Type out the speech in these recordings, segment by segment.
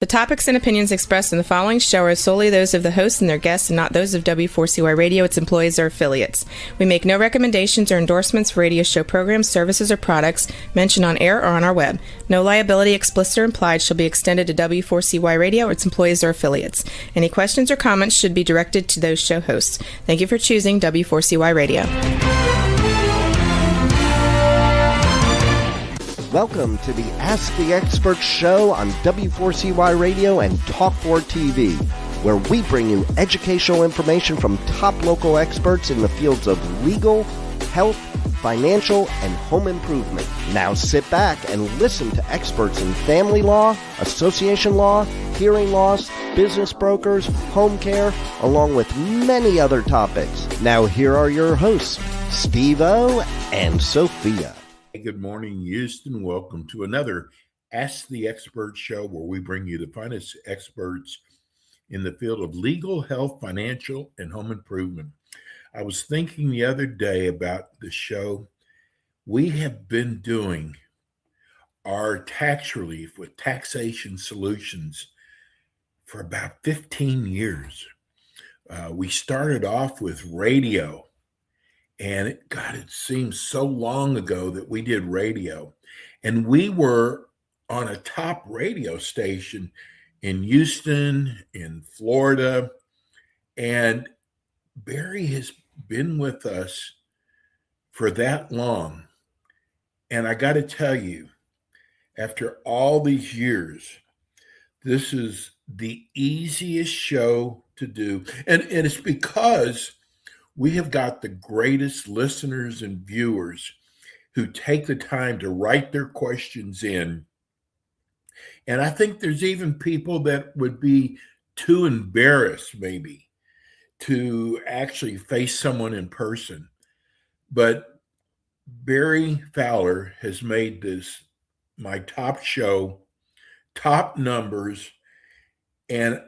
topics and opinions expressed in the following show are solely those of the hosts and their guests and not those of W4CY Radio, its employees, or affiliates. We make no recommendations or endorsements for radio show programs, services, or products mentioned on air or on our web. No liability, explicit or implied, shall be extended to W4CY Radio or its employees or affiliates. Any questions or comments should be directed to those show hosts. Thank you for choosing W4CY Radio. Welcome to the Ask the Expert show on W4CY Radio and Talk4 TV, where we bring you educational information from top local experts in the fields of legal, health, financial, and home improvement. Now sit back and listen to experts in family law, association law, hearing loss, business brokers, home care, along with many other topics. Now here are your hosts, Steve-O and Sophia. Hey, good morning, Houston. Welcome to another Ask the Expert show where we bring you the finest experts in the field of legal, health, financial, and home improvement. I was thinking the other day about the show. We have been doing our tax relief with Taxation Solutions for about 15 years. We started off with radio. And it seems so long ago that we did radio. And we were on a top radio station in Houston, in Florida. And Barry has been with us for that long. And I got to tell you, after all these years, this is the easiest show to do. And it's because we have got the greatest listeners and viewers who take the time to write their questions in. And I think there's even people that would be too embarrassed maybe to actually face someone in person. But Barry Fowler has made this my top show, top numbers, and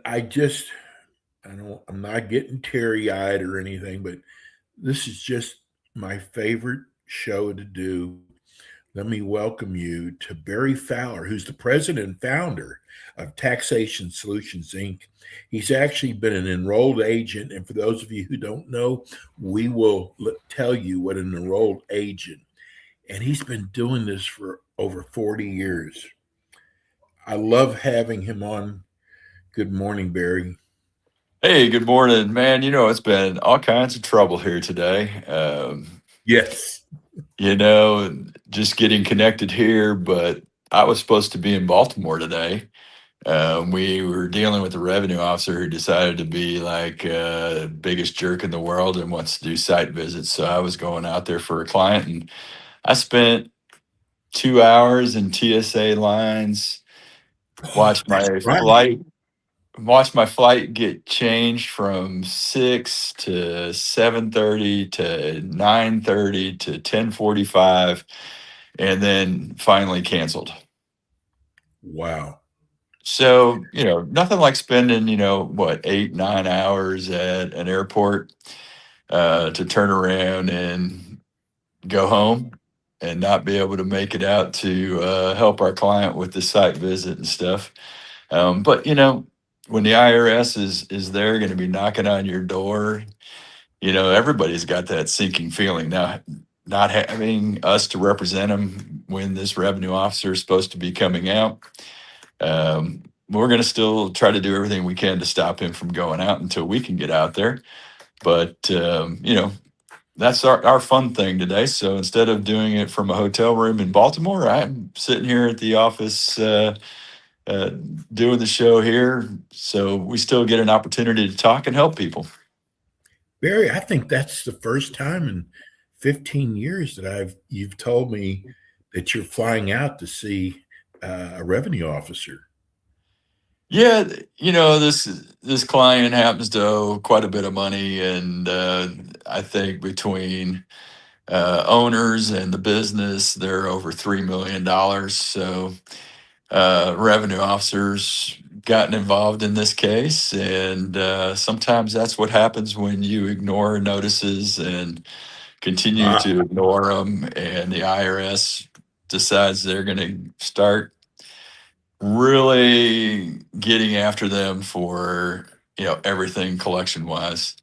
I'm not getting teary-eyed or anything, but this is just my favorite show to do. Let me welcome you to Barry Fowler, who's the president and founder of Taxation Solutions, Inc. He's actually been an enrolled agent, and for those of you who don't know, we will tell you what an enrolled agent, and he's been doing this for over 40 years. I love having him on. Good morning, Barry. Hey, good morning, man. It's been all kinds of trouble here today. Yes. Just getting connected here, but I was supposed to be in Baltimore today. We were dealing with a revenue officer who decided to be like biggest jerk in the world and wants to do site visits. So I was going out there for a client, and I spent 2 hours in TSA lines, watched my flight get changed from 6 to 7:30 to 9:30 to 10:45, and then finally canceled. Wow. So, nothing like spending, 8, 9 hours at an airport to turn around and go home and not be able to make it out to help our client with the site visit and stuff. But, when the IRS is there going to be knocking on your door, everybody's got that sinking feeling. Now, not having us to represent them when this revenue officer is supposed to be coming out, we're going to still try to do everything we can to stop him from going out until we can get out there. But, that's our fun thing today. So instead of doing it from a hotel room in Baltimore, I'm sitting here at the office doing the show here, so we still get an opportunity to talk and help people. Barry, I think that's the first time in 15 years that you've told me that you're flying out to see a revenue officer. Yeah, this client happens to owe quite a bit of money, and I think between owners and the business, they're over $3 million. So revenue officers gotten involved in this case, and sometimes that's what happens when you ignore notices and continue to ignore them, and the IRS decides they're going to start really getting after them for, everything collection wise.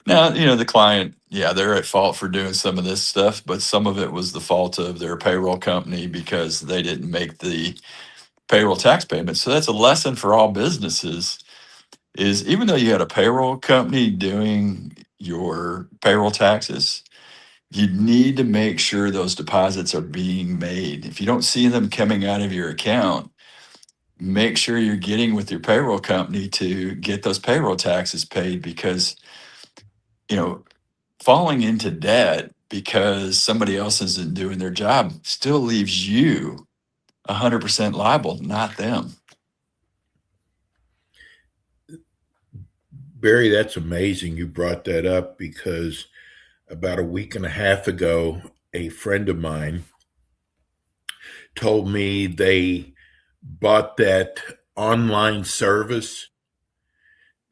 Now, the client, yeah, they're at fault for doing some of this stuff, but some of it was the fault of their payroll company because they didn't make the payroll tax payment. So that's a lesson for all businesses, is even though you had a payroll company doing your payroll taxes, you need to make sure those deposits are being made. If you don't see them coming out of your account, make sure you're getting with your payroll company to get those payroll taxes paid, because, you know, falling into debt because somebody else isn't doing their job still leaves you 100% liable, not them. Barry, that's amazing you brought that up, because about a week and a half ago, a friend of mine told me they bought that online service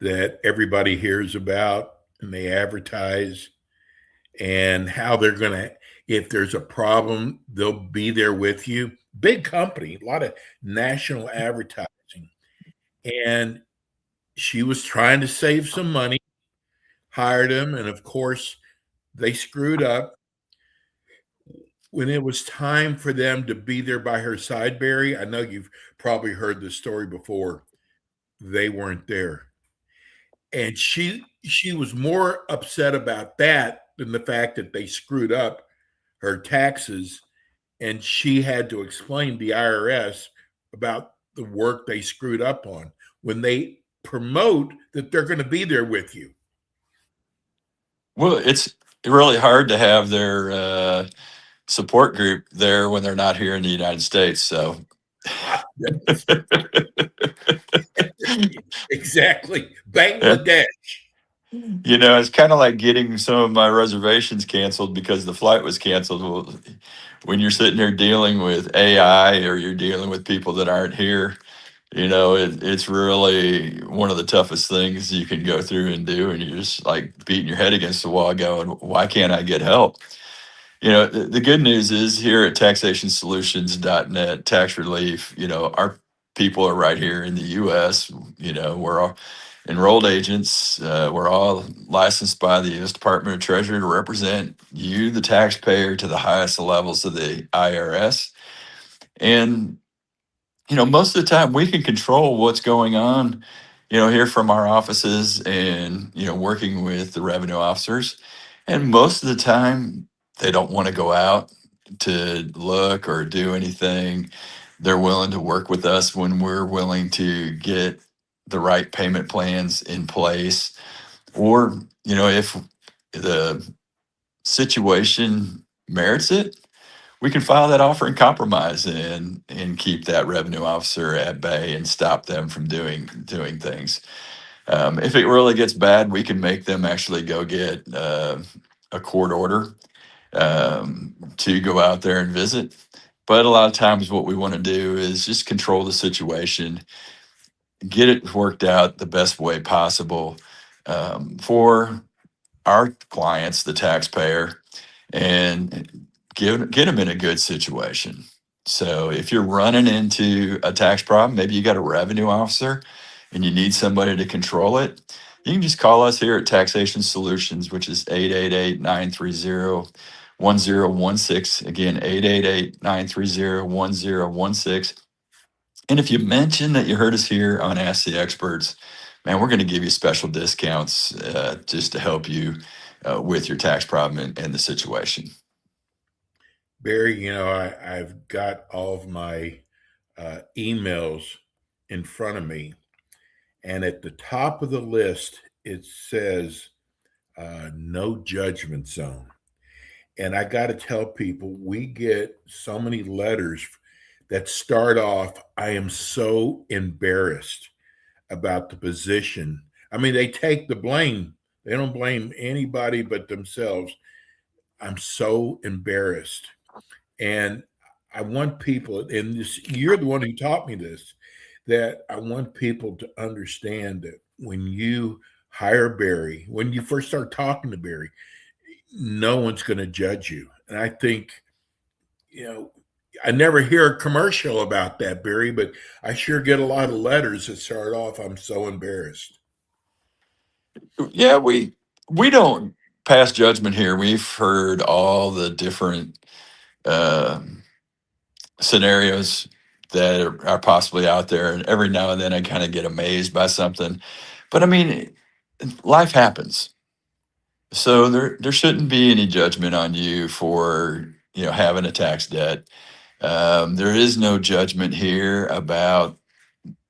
that everybody hears about and they advertise, and how they're going to, if there's a problem, they'll be there with you. Big company, a lot of national advertising. And she was trying to save some money, hired them, and of course, they screwed up. When it was time for them to be there by her side, Barry, I know you've probably heard this story before. They weren't there. And she was more upset about that than the fact that they screwed up her taxes, and she had to explain to the IRS about the work they screwed up on when they promote that they're going to be there with you. Well, it's really hard to have their support group there when they're not here in the United States. So, Exactly. yeah. Bangladesh. It's kind of like getting some of my reservations canceled because the flight was canceled. Well, when you're sitting there dealing with AI, or you're dealing with people that aren't here, it's really one of the toughest things you can go through and do. And you're just like beating your head against the wall going, why can't I get help? The good news is, here at taxationsolutions.net, tax relief, our people are right here in the US. We're all enrolled agents. We're all licensed by the U.S. Department of Treasury to represent you, the taxpayer, to the highest levels of the IRS. And most of the time we can control what's going on, here from our offices, and, working with the revenue officers. And most of the time they don't want to go out to look or do anything. They're willing to work with us when we're willing to get the right payment plans in place. Or, if the situation merits it, we can file that offer in compromise and keep that revenue officer at bay and stop them from doing things. If it really gets bad, we can make them actually go get a court order to go out there and visit. But a lot of times, what we want to do is just control the situation, get it worked out the best way possible for our clients, the taxpayer, and get them in a good situation. So if you're running into a tax problem, maybe you got a revenue officer and you need somebody to control it, you can just call us here at Taxation Solutions, which is 888-930-1016. Again, 888-930-1016. And if you mention that you heard us here on Ask the Experts, man, we're going to give you special discounts just to help you with your tax problem and the situation. Barry, I've got all of my emails in front of me, and at the top of the list, it says no judgment zone. And I got to tell people, we get so many letters that start off, I am so embarrassed about the position. I mean, they take the blame. They don't blame anybody but themselves. I'm so embarrassed. And I want people, and you're the one who taught me this, that I want people to understand that when you hire Barry, when you first start talking to Barry, no one's going to judge you. And I think, you know, I never hear a commercial about that, Barry, but I sure get a lot of letters that start off, "I'm so embarrassed." Yeah, we don't pass judgment here. We've heard all the different um scenarios that are possibly out there, and every now and then I kind of get amazed by something. But I mean, life happens, so there shouldn't be any judgment on you for having a tax debt. There is no judgment here about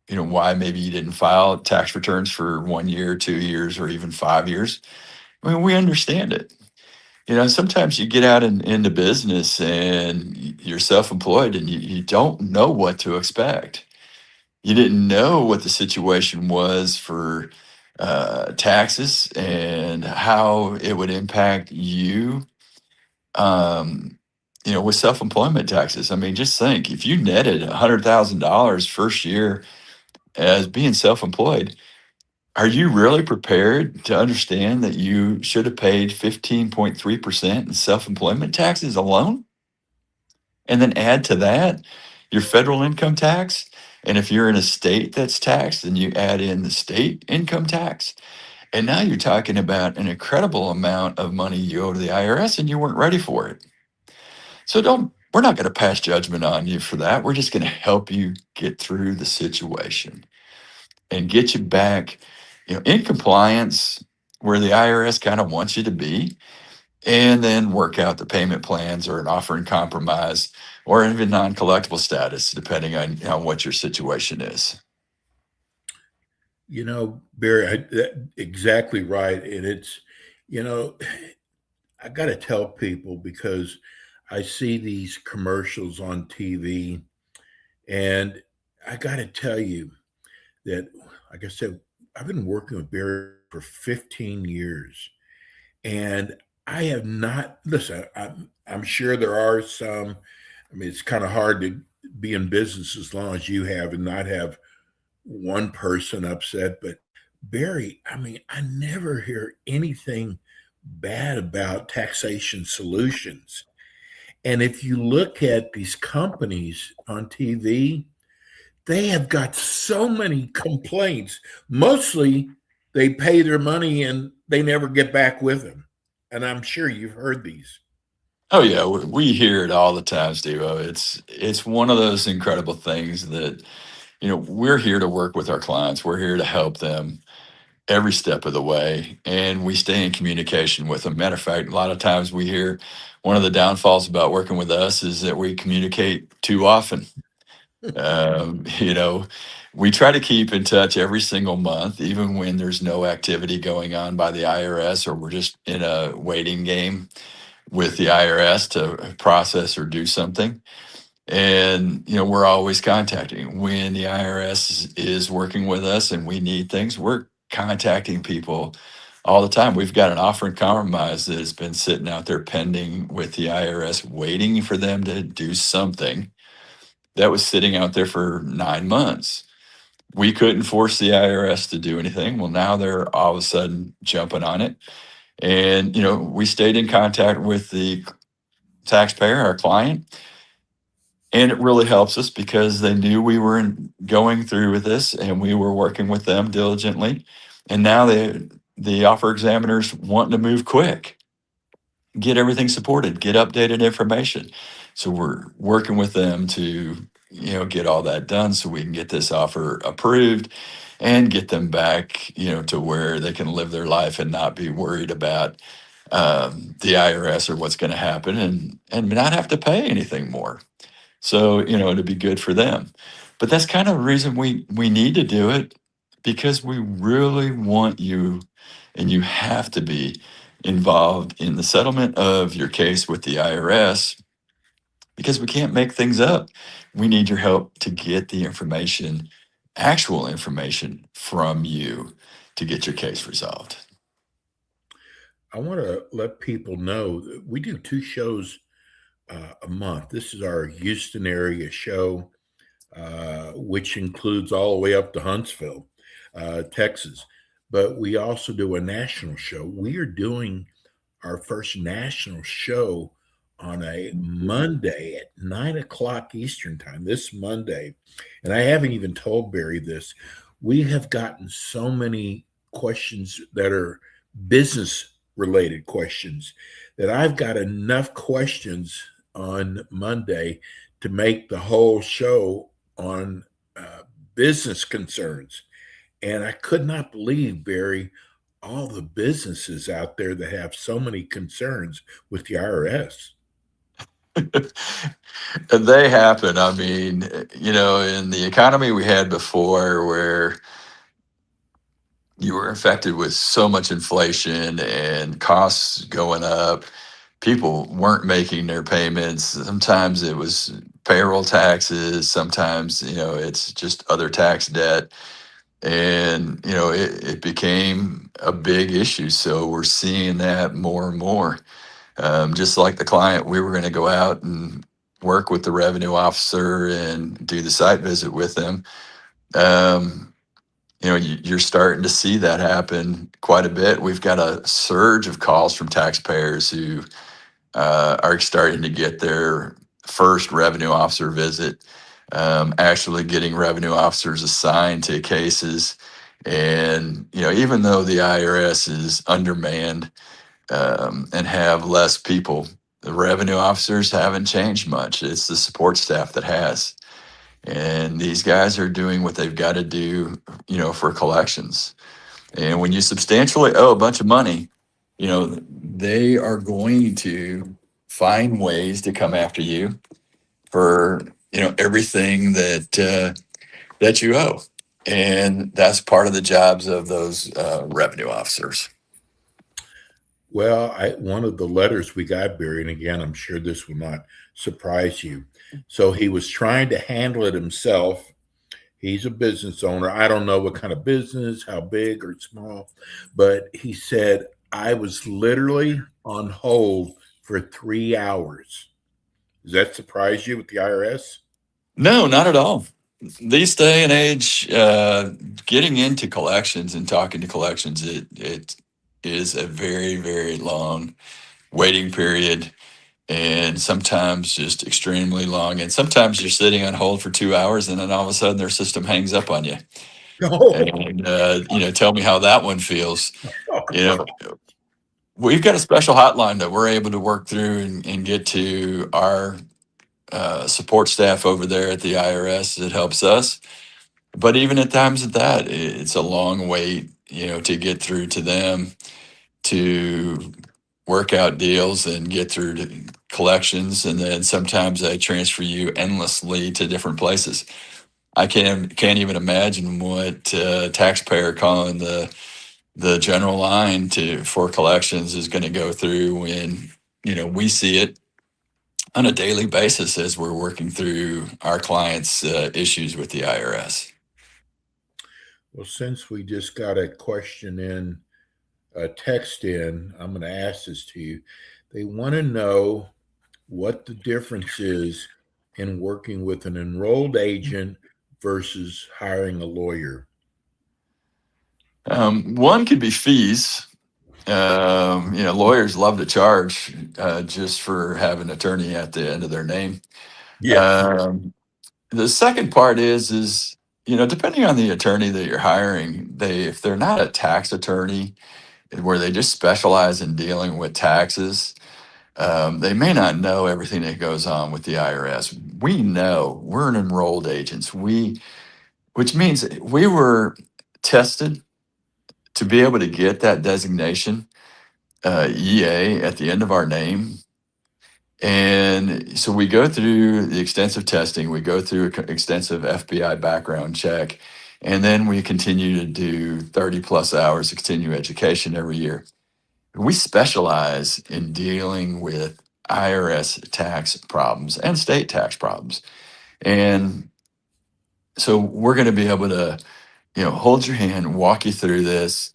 why maybe you didn't file tax returns for 1 year, 2 years, or even 5 years. I mean, we understand it. Sometimes you get out into business and you're self-employed and you don't know what to expect. You didn't know what the situation was for taxes and how it would impact you. Um, with self-employment taxes. I mean, just think if you netted $100,000 first year as being self-employed, are you really prepared to understand that you should have paid 15.3% in self-employment taxes alone? And then add to that your federal income tax. And if you're in a state that's taxed, then you add in the state income tax. And now you're talking about an incredible amount of money you owe to the IRS and you weren't ready for it. So we're not going to pass judgment on you for that. We're just going to help you get through the situation and get you back, in compliance where the IRS kind of wants you to be, and then work out the payment plans or an offer in compromise or even non-collectible status, depending on what your situation is. Barry, exactly right. And it's, you know, I got to tell people because I see these commercials on TV, and I got to tell you that, like I said, I've been working with Barry for 15 years, and I have not, listen, I'm sure there are some, I mean, it's kind of hard to be in business as long as you have and not have one person upset, but Barry, I mean, I never hear anything bad about taxation solutions. And if you look at these companies on TV, they have got so many complaints. Mostly they pay their money and they never get back with them. And I'm sure you've heard these. Oh yeah, we hear it all the time, Steve. It's one of those incredible things that we're here to work with our clients. We're here to help them every step of the way, and we stay in communication with them. Matter of fact, a lot of times we hear one of the downfalls about working with us is that we communicate too often. Um, you know, we try to keep in touch every single month, even when there's no activity going on by the IRS or we're just in a waiting game with the IRS to process or do something. And, we're always contacting. When the IRS is working with us and we need things, we're contacting people all the time. We've got an offer in compromise that has been sitting out there pending with the IRS, waiting for them to do something that was sitting out there for 9 months. We couldn't force the IRS to do anything. Well, now they're all of a sudden jumping on it. And, we stayed in contact with the taxpayer, our client, and it really helps us because they knew we were going through with this and we were working with them diligently. And now the offer examiners wanting to move quick, get everything supported, get updated information. So we're working with them to, get all that done so we can get this offer approved and get them back, to where they can live their life and not be worried about the IRS or what's going to happen and not have to pay anything more. So, to be good for them. But that's kind of the reason we need to do it because we really want you and you have to be involved in the settlement of your case with the IRS because we can't make things up. We need your help to get the information, actual information from you to get your case resolved. I want to let people know that we do two shows a month. This is our Houston area show, which includes all the way up to Huntsville, Texas. But we also do a national show. We are doing our first national show on a Monday at 9 o'clock Eastern time, this Monday. And I haven't even told Barry this. We have gotten so many questions that are business related questions that I've got enough questions on Monday to make the whole show on business concerns. And I could not believe, Barry, all the businesses out there that have so many concerns with the IRS. They happen. I mean, in the economy we had before, where you were affected with so much inflation and costs going up, people weren't making their payments. Sometimes it was payroll taxes, sometimes, it's just other tax debt. And, it became a big issue. So we're seeing that more and more. Just like the client, we were going to go out and work with the revenue officer and do the site visit with them. You're starting to see that happen quite a bit. We've got a surge of calls from taxpayers who are starting to get their first revenue officer visit, actually getting revenue officers assigned to cases. And, even though the IRS is undermanned and have less people, the revenue officers haven't changed much. It's the support staff that has. And these guys are doing what they've got to do, for collections. And when you substantially owe a bunch of money, they are going to find ways to come after you for, everything that you owe. And that's part of the jobs of those revenue officers. Well, one of the letters we got, Barry, and again, I'm sure this will not surprise you. So he was trying to handle it himself. He's a business owner. I don't know what kind of business, how big or small, but he said, I was literally on hold for 3 hours. Does that surprise you with the IRS? No, not at all. These day and age, getting into collections and talking to collections, it is a very, very long waiting period, and sometimes just extremely long. And sometimes you're sitting on hold for 2 hours, and then all of a sudden their system hangs up on you. No. And tell me how that one feels. Oh, You know, we've got a special hotline that we're able to work through and get to our support staff over there at the IRS that helps us. But even at times at that, it's a long wait, to get through to them, to work out deals and get through to collections. And then sometimes they transfer you endlessly to different places. I can't even imagine what taxpayer calling the general line for collections is going to go through when, we see it on a daily basis as we're working through our clients' issues with the IRS. well, since we just got a question in, a text in, I'm going to ask this to you. They want to know what the difference is in working with an enrolled agent versus hiring a lawyer. One could be fees. Lawyers love to charge just for having an attorney at the end of their name. Yes. The second part is depending on the attorney that you're hiring, if they're not a tax attorney where they just specialize in dealing with taxes, they may not know everything that goes on with the IRS. We know we're an enrolled agents. Which means we were tested to be able to get that designation, EA, at the end of our name. And so we go through the extensive testing, we go through an extensive FBI background check, and then we continue to do 30 plus hours of continuing education every year. We specialize in dealing with IRS tax problems and state tax problems. And so we're going to be able to, hold your hand, walk you through this.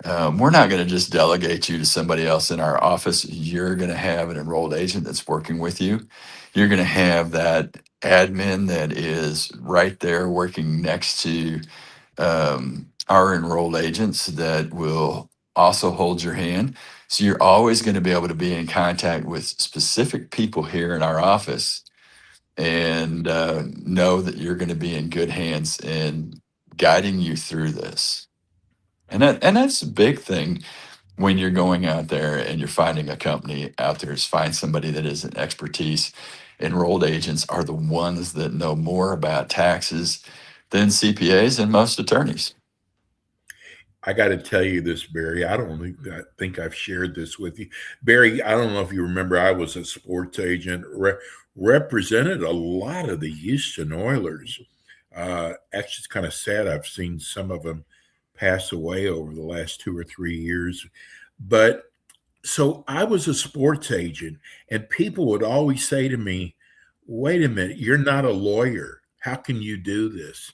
We're not going to just delegate you to somebody else in our office. You're going to have an enrolled agent that's working with you. You're going to have that admin that is right there working next to our enrolled agents that will also holds your hand. So you're always going to be able to be in contact with specific people here in our office and know that you're going to be in good hands in guiding you through this. And that's a big thing when you're going out there and you're finding a company out there is find somebody that is an expertise. Enrolled agents are the ones that know more about taxes than CPAs and most attorneys. I got to tell you this, Barry. I think I've shared this with you. Barry, I don't know if you remember, I was a sports agent, represented a lot of the Houston Oilers. Actually, it's kind of sad. I've seen some of them pass away over the last 2 or 3 years. But so I was a sports agent, and people would always say to me, wait a minute, you're not a lawyer. How can you do this?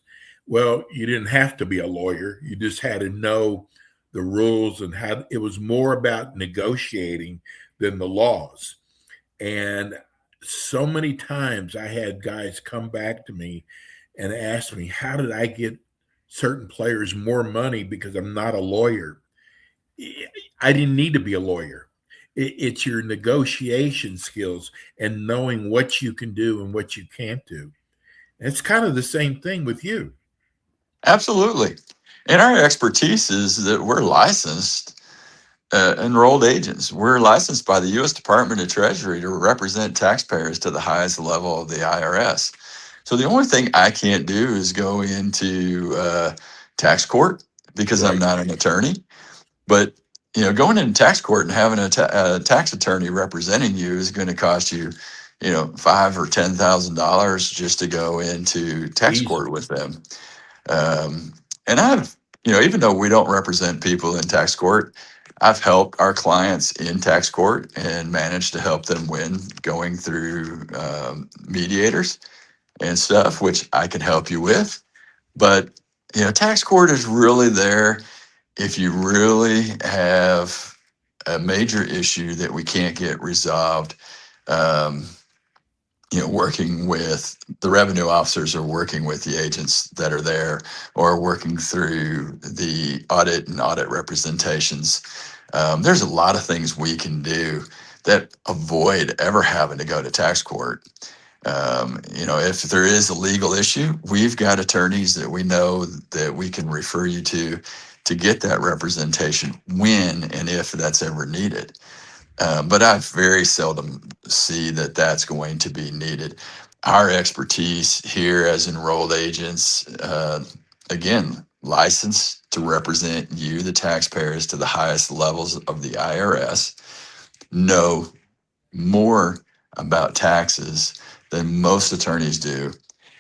Well, you didn't have to be a lawyer. You just had to know the rules and how it was more about negotiating than the laws. And so many times I had guys come back to me and ask me, how did I get certain players more money because I'm not a lawyer? I didn't need to be a lawyer. It's your negotiation skills and knowing what you can do and what you can't do. It's kind of the same thing with you. Absolutely. And our expertise is that we're licensed enrolled agents. We're licensed by the U.S. Department of Treasury to represent taxpayers to the highest level of the IRS. So the only thing I can't do is go into tax court because I'm Right. not an attorney. But going into tax court and having a tax attorney representing you is going to cost you, $5,000 or $10,000 just to go into tax court Easily. with them. And even though we don't represent people in tax court, I've helped our clients in tax court and managed to help them win going through mediators and stuff, which I can help you with. But, tax court is really there if you really have a major issue that we can't get resolved. Um, working with the revenue officers or working with the agents that are there or working through the audit and audit representations. There's a lot of things we can do that avoid ever having to go to tax court. If there is a legal issue, we've got attorneys that we know that we can refer you to get that representation when and if that's ever needed. But I very seldom see that that's going to be needed. Our expertise here as enrolled agents, again, licensed to represent you, the taxpayers, to the highest levels of the IRS, know more about taxes than most attorneys do.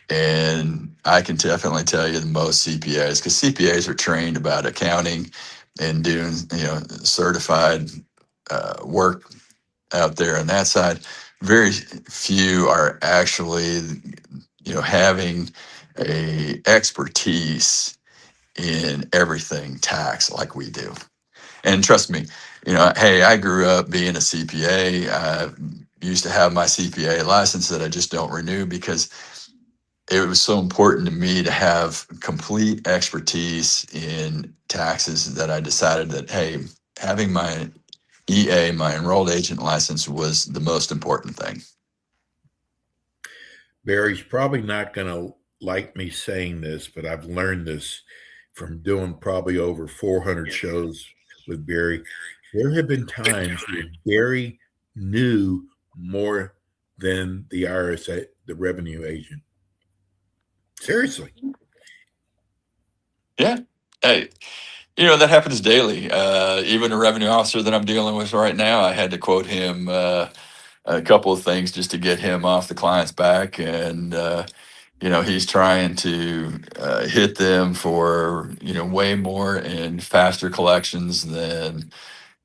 And I can definitely tell you the most CPAs, because CPAs are trained about accounting and doing, certified work out there on that side. Very few are actually, having a expertise in everything tax like we do. And trust me, hey, I grew up being a CPA. I used to have my CPA license that I just don't renew because it was so important to me to have complete expertise in taxes that I decided that, hey, having my EA, my enrolled agent license, was the most important thing. Barry's probably not going to like me saying this, but I've learned this from doing probably over 400 shows with Barry. There have been times where Barry knew more than the IRS, the revenue agent. Seriously. Yeah. Hey, that happens daily. Even a revenue officer that I'm dealing with right now, I had to quote him a couple of things just to get him off the client's back. And, he's trying to hit them for, way more and faster collections than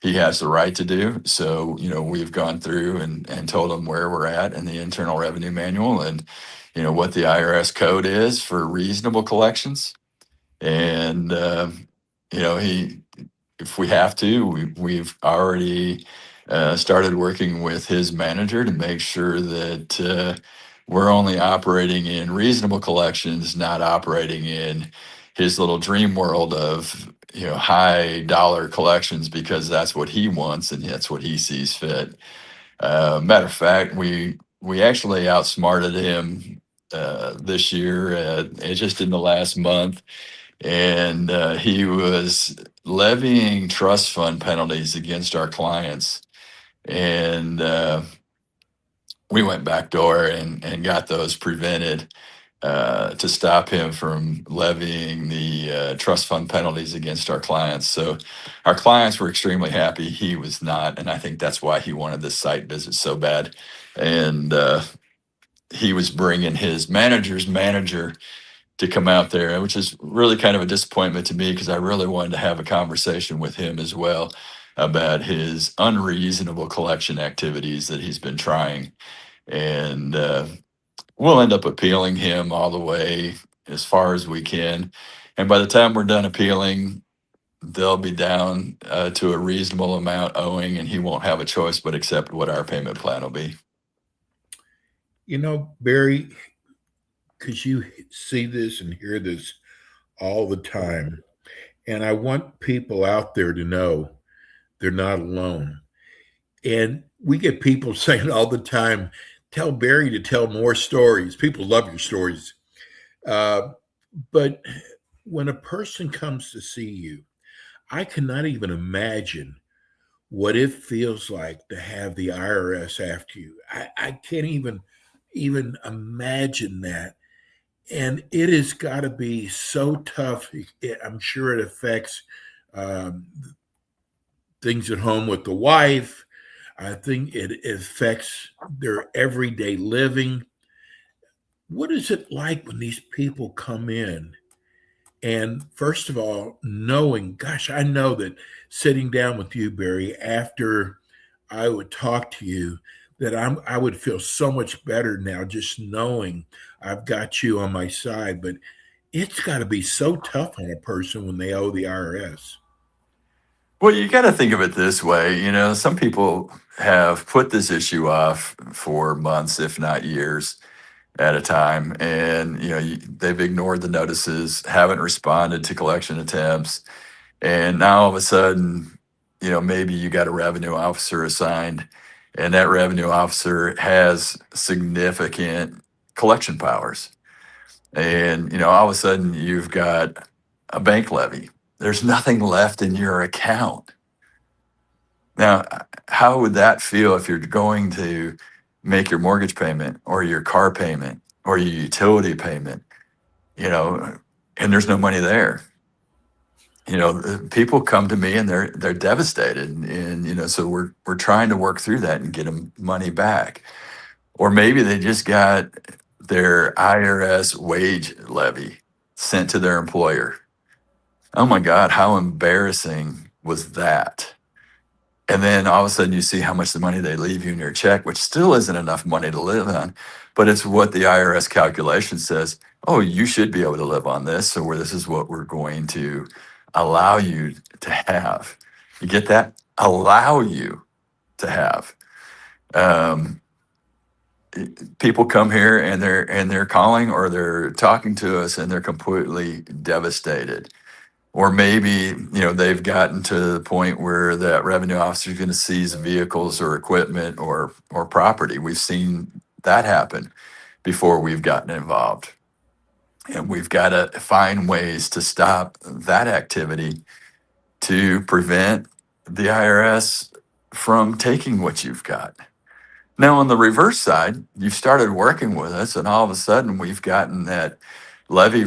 he has the right to do. So, we've gone through and told him where we're at in the Internal Revenue Manual and, what the IRS code is for reasonable collections. And, he, if we have to, we've already started working with his manager to make sure that we're only operating in reasonable collections, not operating in his little dream world of high dollar collections because that's what he wants and that's what he sees fit. Matter of fact, we actually outsmarted him this year, just in the last month, and he was levying trust fund penalties against our clients, and we went backdoor and got those prevented to stop him from levying the trust fund penalties against our clients. So our clients were extremely happy. He was not, and I think that's why he wanted this site visit so bad. And he was bringing his manager's manager to come out there, which is really kind of a disappointment to me because I really wanted to have a conversation with him as well about his unreasonable collection activities that he's been trying. And we'll end up appealing him all the way as far as we can. And by the time we're done appealing, they'll be down to a reasonable amount owing, and he won't have a choice but accept what our payment plan will be. Barry, because you see this and hear this all the time, and I want people out there to know they're not alone. And we get people saying all the time, tell Barry to tell more stories. People love your stories. But when a person comes to see you, I cannot even imagine what it feels like to have the IRS after you. I can't even imagine that. And it has got to be so tough. I'm sure it affects things at home with the wife. I think it affects their everyday living. What is it like when these people come in? And first of all, knowing, gosh, I know that sitting down with you, Barry, after I would talk to you, that I would feel so much better now just knowing I've got you on my side. But it's got to be so tough on a person when they owe the IRS. Well, you got to think of it this way. Some people have put this issue off for months, if not years at a time. And, they've ignored the notices, haven't responded to collection attempts. And now all of a sudden, maybe you got a revenue officer assigned, and that revenue officer has significant collection powers. And, all of a sudden you've got a bank levy. There's nothing left in your account. Now, how would that feel if you're going to make your mortgage payment or your car payment or your utility payment, and there's no money there? People come to me and they're devastated, and so we're trying to work through that and get them money back. Or maybe they just got their IRS wage levy sent to their employer. Oh my God, how embarrassing was that? And then all of a sudden you see how much the money they leave you in your check, which still isn't enough money to live on, but it's what the IRS calculation says. Oh, you should be able to live on this. So this is what we're going to allow you to have. You get that? Allow you to have. People come here and they're calling or they're talking to us and they're completely devastated. Or maybe, they've gotten to the point where that revenue officer is going to seize vehicles or equipment or property. We've seen that happen before we've gotten involved. And we've got to find ways to stop that activity to prevent the IRS from taking what you've got. Now, on the reverse side, you've started working with us, and all of a sudden we've gotten that levy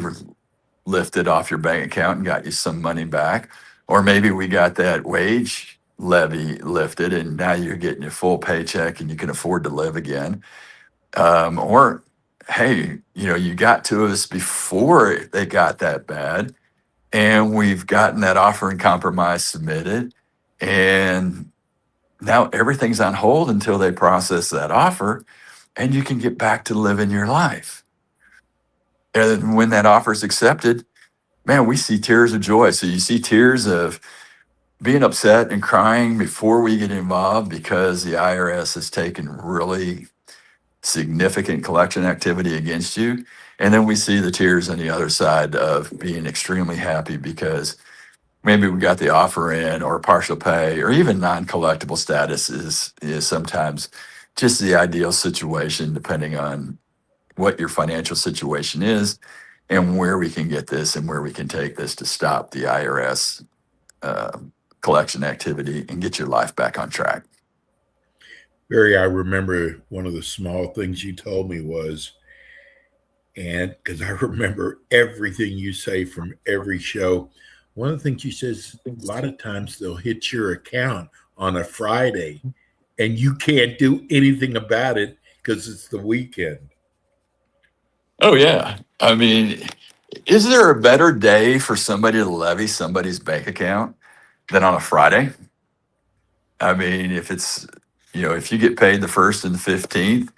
lifted off your bank account and got you some money back. Or maybe we got that wage levy lifted and now you're getting your full paycheck and you can afford to live again. Or, hey, you got to us before they got that bad and we've gotten that offer in compromise submitted, and now everything's on hold until they process that offer and you can get back to living your life. And when that offer is accepted, man, we see tears of joy. So you see tears of being upset and crying before we get involved because the IRS has taken really significant collection activity against you. And then we see the tears on the other side of being extremely happy because maybe we got the offer in, or partial pay, or even non-collectible status is sometimes just the ideal situation, depending on what your financial situation is and where we can get this and where we can take this to stop the IRS uh, collection activity and get your life back on track. Barry, I remember one of the small things you told me was, and because I remember everything you say from every show, one of the things you said is a lot of times they'll hit your account on a Friday and you can't do anything about it because it's the weekend. Oh, yeah. I mean, is there a better day for somebody to levy somebody's bank account than on a Friday? I mean, if it's, if you get paid the 1st and the 15th,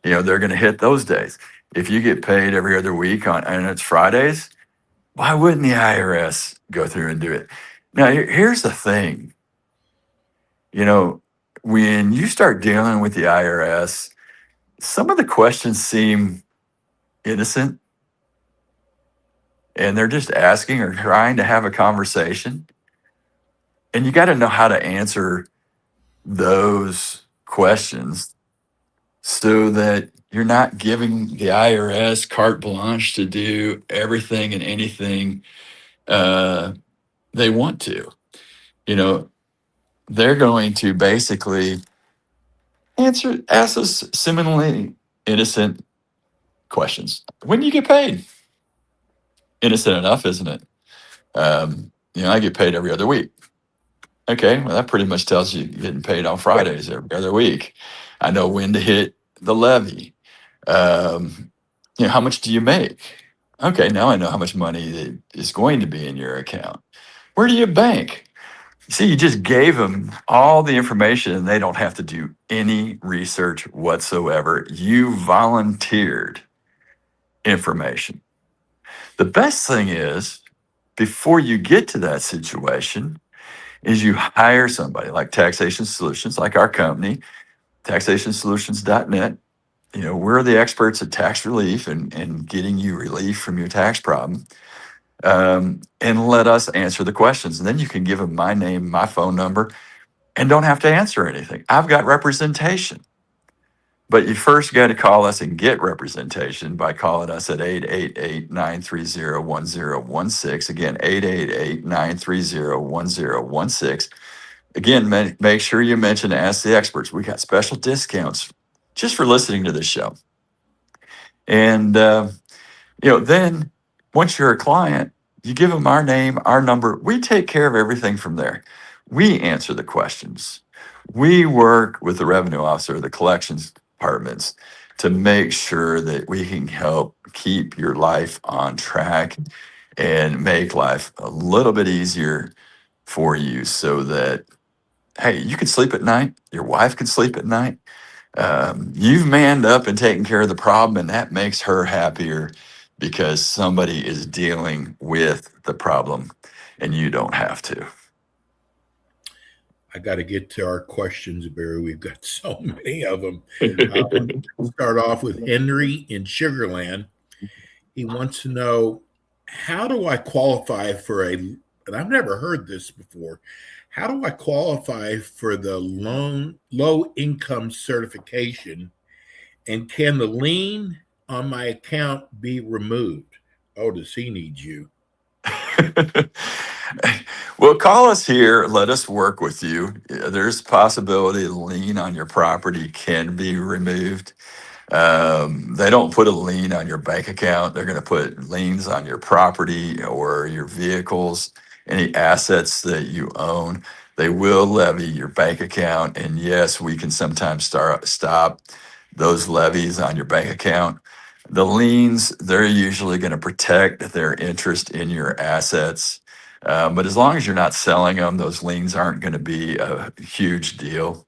they're going to hit those days. If you get paid every other week and it's Fridays, why wouldn't the IRS go through and do it? Now, here's the thing. When you start dealing with the IRS, some of the questions seem innocent, and they're just asking or trying to have a conversation. And you got to know how to answer those questions so that you're not giving the IRS carte blanche to do everything and anything they want to. They're going to basically ask those seemingly innocent questions. When do you get paid? Innocent enough, isn't it? I get paid every other week. Okay, well, that pretty much tells you you're getting paid on Fridays every other week. I know when to hit the levy. How much do you make? Okay, now I know how much money that is going to be in your account. Where do you bank? See, you just gave them all the information and they don't have to do any research whatsoever. You volunteered information. The best thing is, before you get to that situation, is you hire somebody like Taxation Solutions, like our company, taxationsolutions.net. We're the experts at tax relief and getting you relief from your tax problem. And let us answer the questions. And then you can give them my name, my phone number, and don't have to answer anything. I've got representation. But you first got to call us and get representation by calling us at 888-930-1016. Again, 888-930-1016. Again, make sure you mention Ask the Experts. We got special discounts just for listening to this show. And, then once you're a client, you give them our name, our number. We take care of everything from there. We answer the questions. We work with the revenue officer, the collections departments, to make sure that we can help keep your life on track and make life a little bit easier for you so that, hey, you can sleep at night, your wife can sleep at night. You've manned up and taken care of the problem, and that makes her happier because somebody is dealing with the problem and you don't have to. I got to get to our questions, Barry. We've got so many of them. We'll start off with Henry in Sugarland. He wants to know, how do I qualify for and I've never heard this before, how do I qualify for the low income certification, and can the lien on my account be removed? Oh, does he need you? Well, call us here. Let us work with you. There's a possibility the lien on your property can be removed. They don't put a lien on your bank account. They're going to put liens on your property or your vehicles, any assets that you own. They will levy your bank account. And yes, we can sometimes stop those levies on your bank account. The liens, they're usually going to protect their interest in your assets. But as long as you're not selling them, those liens aren't going to be a huge deal.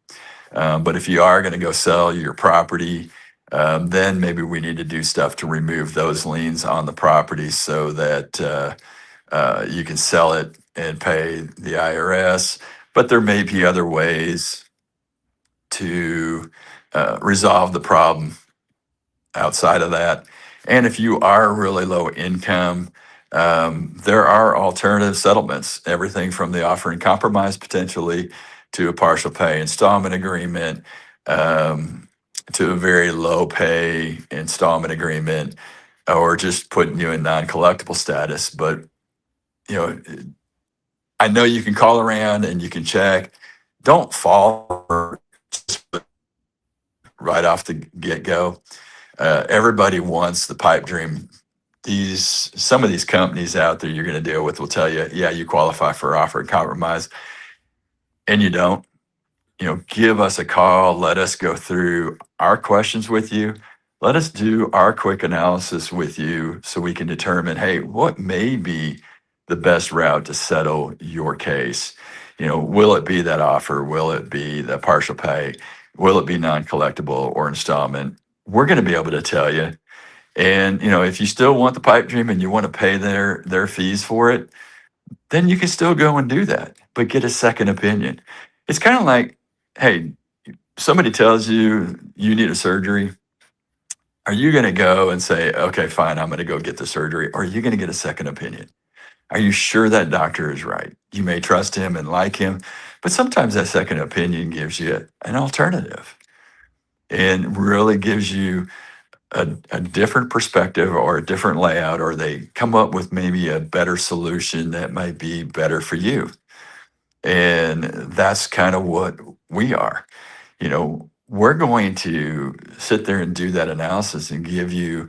But if you are going to go sell your property, then maybe we need to do stuff to remove those liens on the property so that you can sell it and pay the IRS. But there may be other ways to resolve the problem outside of that. And if you are really low income, There are alternative settlements, everything from the offer in compromise potentially to a partial pay installment agreement, to a very low pay installment agreement, or just putting you in non-collectible status. But you know, I know you can call around and you can check. Don't fall for just right off the get-go. Everybody wants the pipe dream. Some of these companies out there you're going to deal with will tell you, yeah, you qualify for offer and compromise, and you don't. Give us a call. Let us go through our questions with you. Let us do our quick analysis with you so we can determine, hey, what may be the best route to settle your case? Will it be that offer? Will it be the partial pay? Will it be non-collectible or installment? We're going to be able to tell you. And if you still want the pipe dream and you want to pay their fees for it, then you can still go and do that, but get a second opinion. It's kind of like, hey, somebody tells you you need a surgery. Are you going to go and say, okay, fine, I'm going to go get the surgery? Or are you going to get a second opinion? Are you sure that doctor is right? You may trust him and like him, but sometimes that second opinion gives you an alternative and really gives you a different perspective or a different layout, or they come up with maybe a better solution that might be better for you. And that's kind of what we are. We're going to sit there and do that analysis and give you,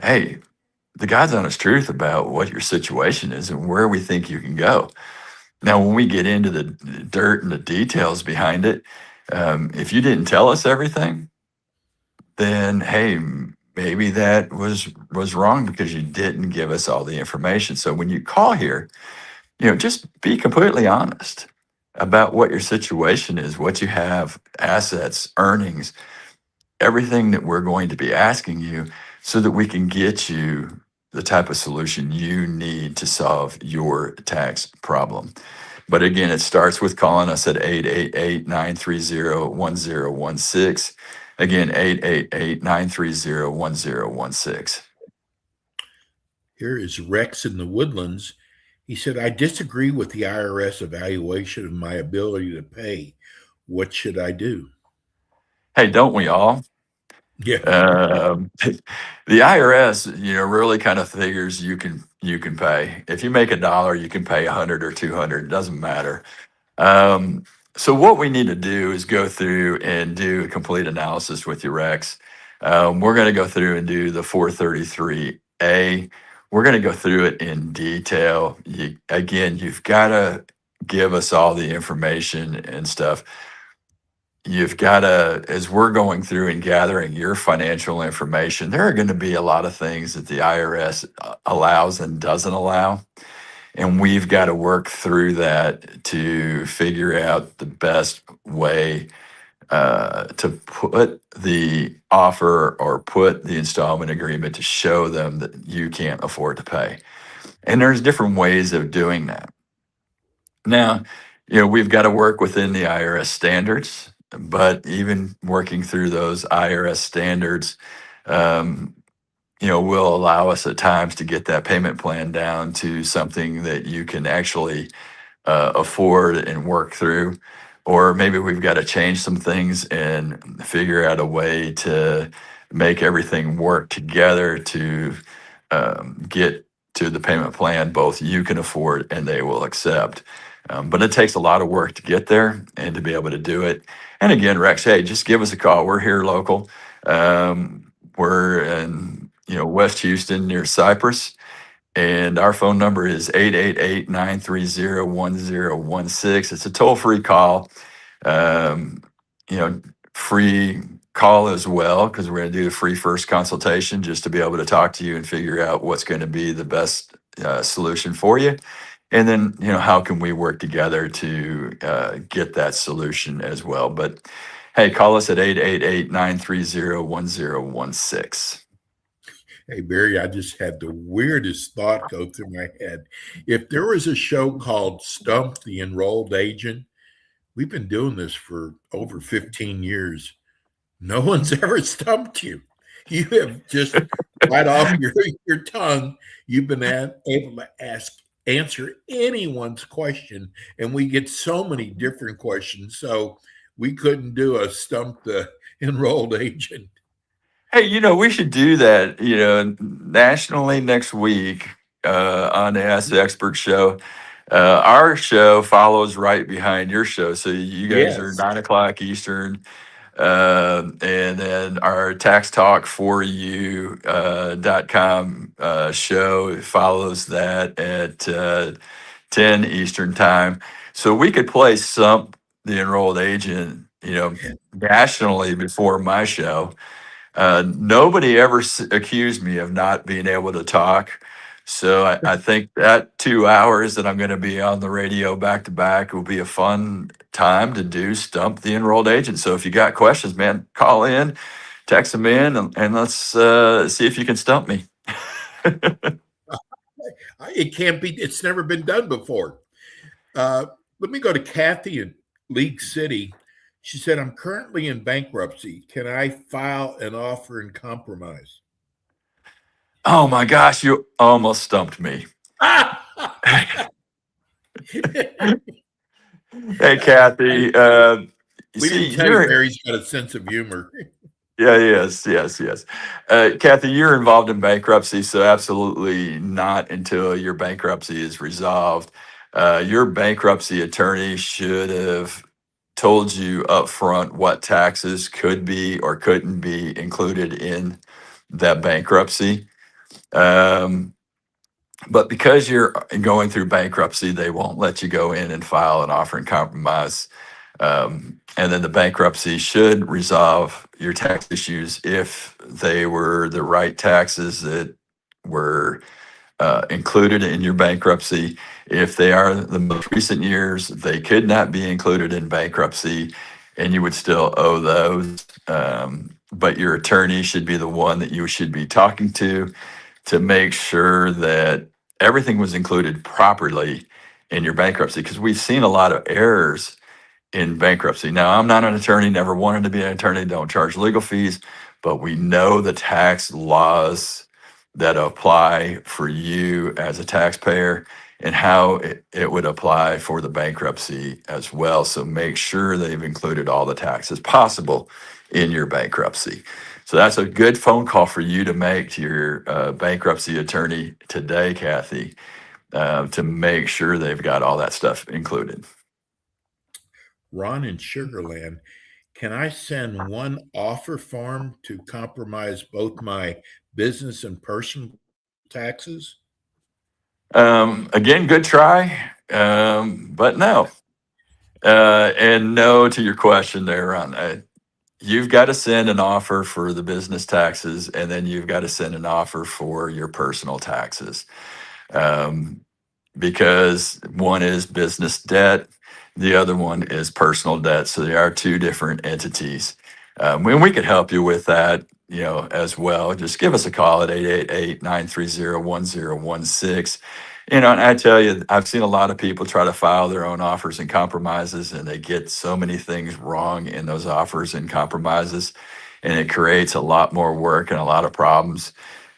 hey, the God's honest truth about what your situation is and where we think you can go. Now, when we get into the dirt and the details behind it, if you didn't tell us everything, then hey, maybe that was wrong because you didn't give us all the information. So when you call here, just be completely honest about what your situation is, what you have, assets, earnings, everything that we're going to be asking you so that we can get you the type of solution you need to solve your tax problem. But again, it starts with calling us at 888-930-1016. Again, 888-930-1016. Here is Rex in the Woodlands. He said, I disagree with the IRS evaluation of my ability to pay. What should I do? Hey, don't we all? Yeah. The IRS, really kind of figures you can pay. If you make $1, you can pay 100 or 200. It doesn't matter. So what we need to do is go through and do a complete analysis with you, Rex. We're going to go through and do the 433A. We're going to go through it in detail. You've got to give us all the information and stuff. You've got to, as we're going through and gathering your financial information, there are going to be a lot of things that the IRS allows and doesn't allow. And we've got to work through that to figure out the best way to put the offer or put the installment agreement to show them that you can't afford to pay. And there's different ways of doing that. Now, we've got to work within the IRS standards, but even working through those IRS standards, will allow us at times to get that payment plan down to something that you can actually afford and work through. Or maybe we've got to change some things and figure out a way to make everything work together to get to the payment plan both you can afford and they will accept. But it takes a lot of work to get there and to be able to do it. And again, Rex, hey, just give us a call. We're here local. We're in West Houston near Cypress. And our phone number is 888-930-1016. It's a toll-free call. Free call as well, because we're going to do a free first consultation just to be able to talk to you and figure out what's going to be the best solution for you. And then, how can we work together to get that solution as well? But hey, call us at 888-930-1016. Hey, Barry, I just had the weirdest thought go through my head. If there was a show called Stump the Enrolled Agent, we've been doing this for over 15 years. No one's ever stumped you. You have just right off your tongue. You've been able to answer anyone's question, and we get so many different questions. So we couldn't do a stump the enrolled agent. Hey, we should do that, nationally next week on the Ask the Expert show. Our show follows right behind your show. So you guys are Yes. 9 o'clock Eastern. And then our tax talk for you .com show follows that at 10 Eastern time. So we could play Stump the Enrolled Agent, nationally before my show. Nobody ever accused me of not being able to talk. So I think that 2 hours that I'm going to be on the radio back to back will be a fun time to do Stump the Enrolled Agent. So if you got questions, man, call in, text them in, and let's see if you can stump me. It can't be. It's never been done before. Let me go to Kathy in League City. She said, I'm currently in bankruptcy. Can I file an offer in compromise? Oh my gosh, you almost stumped me. Hey, Kathy. We See, didn't tell you Barry's got a sense of humor. Yeah, yes. Kathy, you're involved in bankruptcy, so absolutely not until your bankruptcy is resolved. Your bankruptcy attorney should have told you up front what taxes could be or couldn't be included in that bankruptcy. Um, but because you're going through bankruptcy, they won't let you go in and file an offer in compromise. And then the bankruptcy should resolve your tax issues if they were the right taxes that were included in your bankruptcy. If they are the most recent years, they could not be included in bankruptcy and you would still owe those. But your attorney should be the one that you should be talking to make sure that everything was included properly in your bankruptcy, because we've seen a lot of errors in bankruptcy. Now, I'm not an attorney, never wanted to be an attorney, don't charge legal fees, but we know the tax laws that apply for you as a taxpayer and how it would apply for the bankruptcy as well. So make sure they've included all the taxes possible in your bankruptcy. So that's a good phone call for you to make to your bankruptcy attorney today, Kathy, to make sure they've got all that stuff included. Ron in Sugarland, can I send one offer form to compromise both my business and personal taxes? Again, good try, but no. And no to your question there, Ron. You've got to send an offer for the business taxes, and then you've got to send an offer for your personal taxes. Because one is business debt, the other one is personal debt. So they are two different entities. And we could help you with that, as well. Just give us a call at 888-930-1016. And I tell you, I've seen a lot of people try to file their own offers and compromises, and they get so many things wrong in those offers and compromises, and it creates a lot more work and a lot of problems.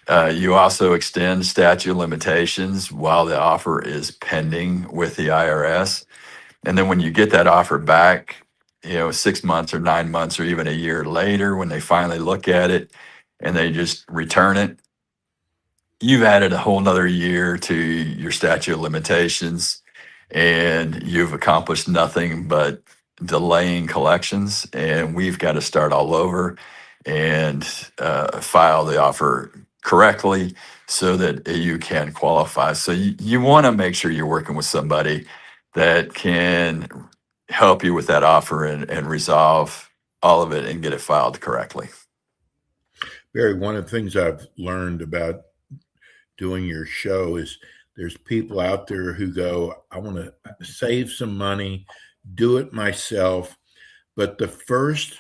You also extend statute of limitations while the offer is pending with the IRS. And then when you get that offer back, 6 months or 9 months or even a year later, when they finally look at it and they just return it, you've added a whole nother year to your statute of limitations, and you've accomplished nothing but delaying collections. And we've got to start all over and file the offer correctly so that you can qualify. So you want to make sure you're working with somebody that can help you with that offer and resolve all of it and get it filed correctly. Barry, one of the things I've learned about doing your show is there's people out there who go, I want to save some money, do it myself. But the first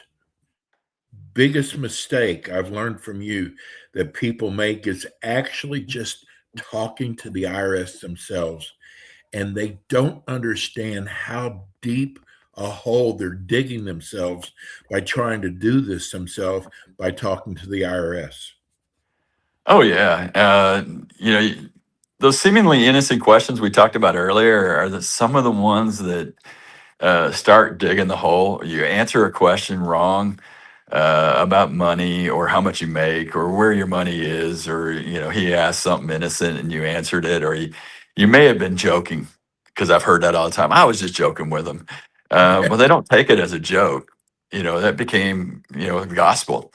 biggest mistake I've learned from you that people make is actually just talking to the IRS themselves. And they don't understand how deep a hole they're digging themselves by trying to do this themselves by talking to the IRS. Oh yeah. Those seemingly innocent questions we talked about earlier are some of the ones that start digging the hole. You answer a question wrong about money or how much you make or where your money is, or he asked something innocent and you answered it, or you may have been joking, because I've heard that all the time. I was just joking with them. Well, they don't take it as a joke. That became gospel.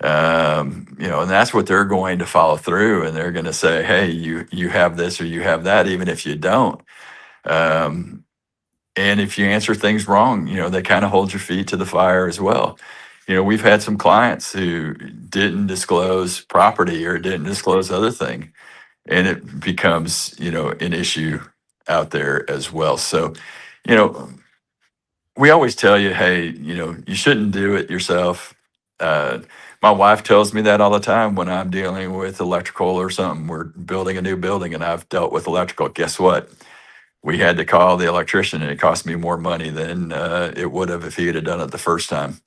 And that's what they're going to follow through, and they're going to say, hey, you have this or you have that, even if you don't. um, and if you answer things wrong, they kind of hold your feet to the fire as well. We've had some clients who didn't disclose property or didn't disclose other thing, and it becomes an issue out there as well. So you know we always tell you, hey, you shouldn't do it yourself. Uh, my wife tells me that all the time when I'm dealing with electrical or something. We're building a new building and I've dealt with electrical. Guess what? We had to call the electrician and it cost me more money than it would have if he had done it the first time.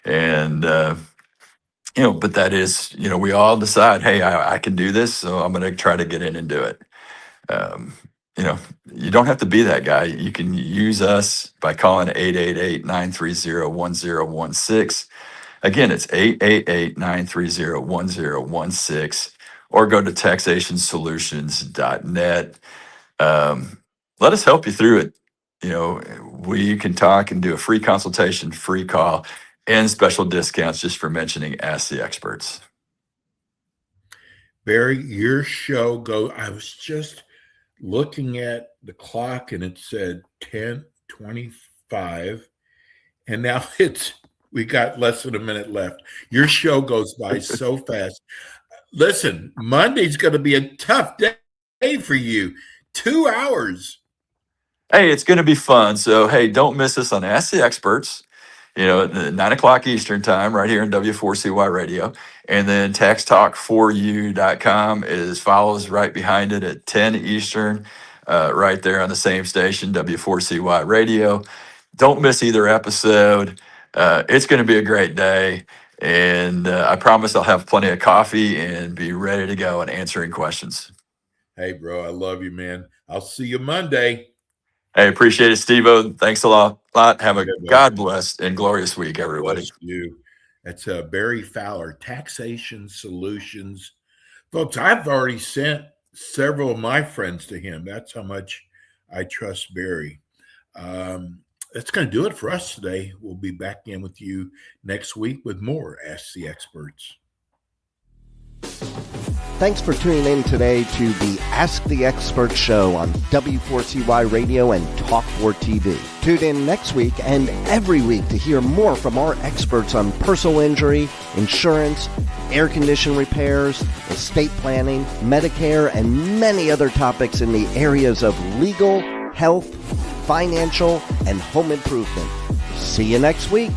And, but that is, we all decide, hey, I can do this, so I'm going to try to get in and do it. Um, you know, you don't have to be that guy. You can use us by calling 888-930-1016. Again, it's 888-930-1016, or go to taxationsolutions.net. Let us help you through it. We can talk and do a free consultation, free call, and special discounts just for mentioning Ask the Experts. Barry, your show I was just looking at the clock and it said 10:25, and now we got less than a minute left. Your show goes by so fast. Listen, Monday's going to be a tough day for you. 2 hours. Hey, it's going to be fun. So, hey, don't miss us on Ask the Experts, at 9 o'clock Eastern time, right here in W4CY Radio. And then taxtalk4u.com follows right behind it at 10 Eastern, right there on the same station, W4CY Radio. Don't miss either episode. It's going to be a great day. And I promise I'll have plenty of coffee and be ready to go and answering questions. Hey, bro, I love you, man. I'll see you Monday. Hey, appreciate it, Steve-O. Thanks a lot. Have a God blessed and glorious week, everybody. Bless you. That's Barry Fowler, Taxation Solutions. Folks, I've already sent several of my friends to him. That's how much I trust Barry. That's going to do it for us today. We'll be back in with you next week with more Ask the Experts. Thanks for tuning in today to the Ask the Expert show on W4CY Radio and Talk4 TV. Tune in next week and every week to hear more from our experts on personal injury, insurance, air condition repairs, estate planning, Medicare, and many other topics in the areas of legal, health, financial, and home improvement. See you next week.